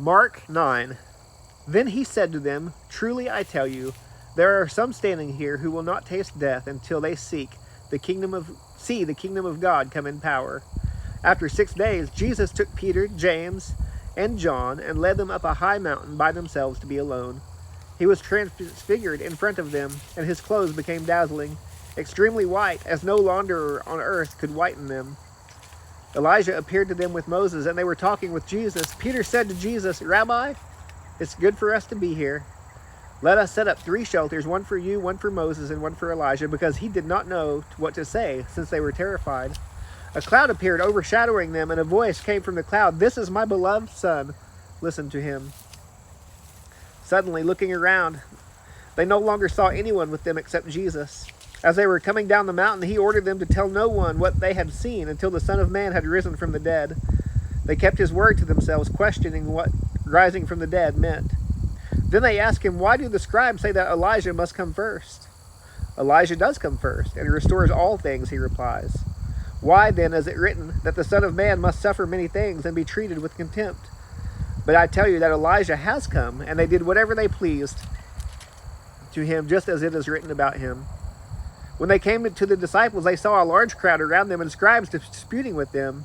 Mark 9. Then he said to them, "Truly I tell you, there are some standing here who will not taste death until they see the kingdom of God come in power." After 6 days, Jesus took Peter, James, and John and led them up a high mountain by themselves to be alone. He was transfigured in front of them, and his clothes became dazzling, extremely white, as no launderer on earth could whiten them. Elijah appeared to them with Moses, and they were talking with Jesus. Peter said to Jesus, "Rabbi, it's good for us to be here. Let us set up 3 shelters, one for you, one for Moses, and one for Elijah," because he did not know what to say, since they were terrified. A cloud appeared, overshadowing them, and a voice came from the cloud, "This is my beloved Son. Listen to him." Suddenly, looking around, they no longer saw anyone with them except Jesus. As they were coming down the mountain, he ordered them to tell no one what they had seen until the Son of Man had risen from the dead. They kept his word to themselves, questioning what rising from the dead meant. Then they asked him, "Why do the scribes say that Elijah must come first?" "Elijah does come first, and restores all things," he replies. "Why then is it written that the Son of Man must suffer many things and be treated with contempt? But I tell you that Elijah has come, and they did whatever they pleased to him, just as it is written about him." When they came to the disciples, they saw a large crowd around them and scribes disputing with them.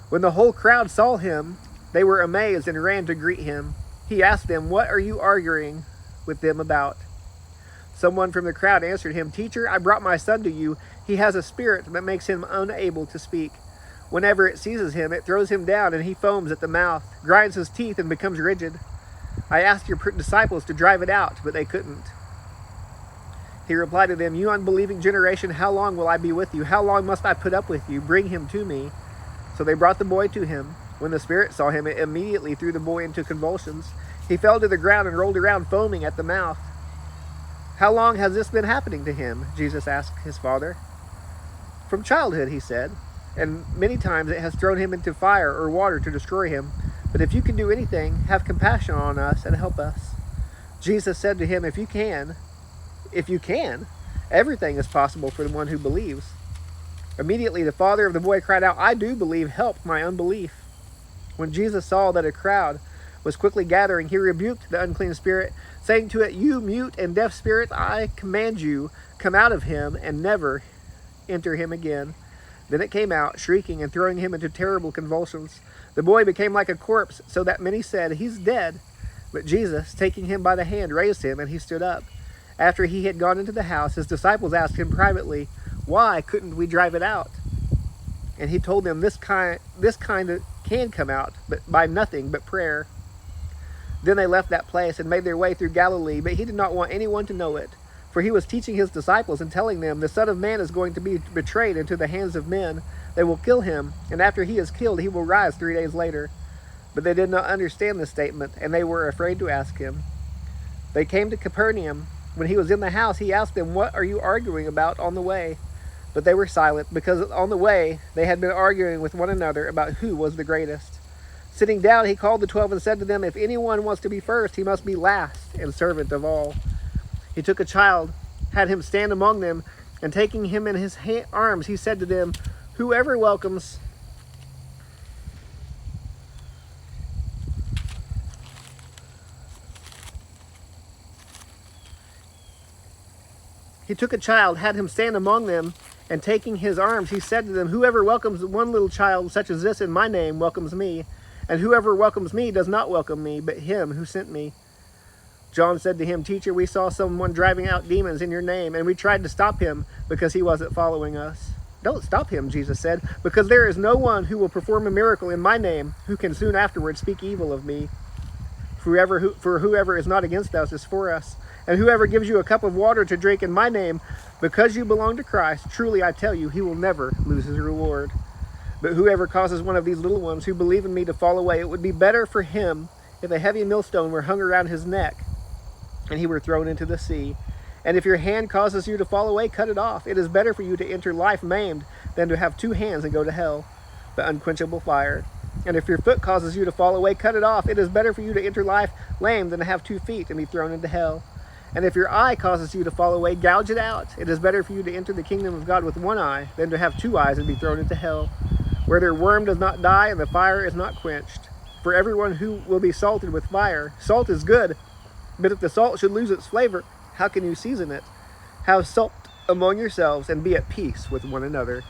When the whole crowd saw him, they were amazed and ran to greet him. He asked them, "What are you arguing with them about?" Someone from the crowd answered him, "Teacher, I brought my son to you. He has a spirit that makes him unable to speak. Whenever it seizes him, it throws him down, and he foams at the mouth, grinds his teeth, and becomes rigid. I asked your disciples to drive it out, but they couldn't." He replied to them, "You unbelieving generation, how long will I be with you? How long must I put up with you? Bring him to me." So they brought the boy to him. When the spirit saw him, it immediately threw the boy into convulsions. He fell to the ground and rolled around, foaming at the mouth. "How long has this been happening to him?" Jesus asked his father. "From childhood," he said, "and many times it has thrown him into fire or water to destroy him. But if you can do anything, have compassion on us and help us." Jesus said to him, If you can, everything is possible for the one who believes." Immediately the father of the boy cried out, "I do believe, help my unbelief." When Jesus saw that a crowd was quickly gathering, he rebuked the unclean spirit, saying to it, "You mute and deaf spirit, I command you, come out of him and never enter him again." Then it came out, shrieking and throwing him into terrible convulsions. The boy became like a corpse, so that many said, "He's dead." But Jesus, taking him by the hand, raised him, and he stood up. After he had gone into the house, his disciples asked him privately, "Why couldn't we drive it out?" And he told them, This kind can come out, but by nothing but prayer." Then they left that place and made their way through Galilee, but he did not want anyone to know it. For he was teaching his disciples and telling them, "The Son of Man is going to be betrayed into the hands of men. They will kill him, and after he is killed, he will rise 3 days later." But they did not understand the statement, and they were afraid to ask him. They came to Capernaum. When he was in the house, he asked them, "What are you arguing about on the way?" But they were silent, because on the way they had been arguing with one another about who was the greatest. Sitting down, he called the 12 and said to them, "If anyone wants to be first, he must be last and servant of all." He took a child, had him stand among them, and taking him in his arms, he said to them, "Whoever welcomes He took a child, had him stand among them, and taking his arms, he said to them, "Whoever welcomes one little child such as this in my name welcomes me, and whoever welcomes me does not welcome me, but him who sent me." John said to him, "Teacher, we saw someone driving out demons in your name, and we tried to stop him because he wasn't following us." "Don't stop him," Jesus said, "because there is no one who will perform a miracle in my name who can soon afterwards speak evil of me. For whoever is not against us is for us. And whoever gives you a cup of water to drink in my name, because you belong to Christ, truly I tell you, he will never lose his reward. But whoever causes one of these little ones who believe in me to fall away, it would be better for him if a heavy millstone were hung around his neck and he were thrown into the sea. And if your hand causes you to fall away, cut it off. It is better for you to enter life maimed than to have 2 hands and go to hell, the unquenchable fire. And if your foot causes you to fall away, cut it off. It is better for you to enter life lame than to have 2 feet and be thrown into hell. And if your eye causes you to fall away, gouge it out. It is better for you to enter the kingdom of God with 1 eye than to have 2 eyes and be thrown into hell, where their worm does not die and the fire is not quenched. For everyone who will be salted with fire, salt is good, but if the salt should lose its flavor, how can you season it? Have salt among yourselves and be at peace with one another.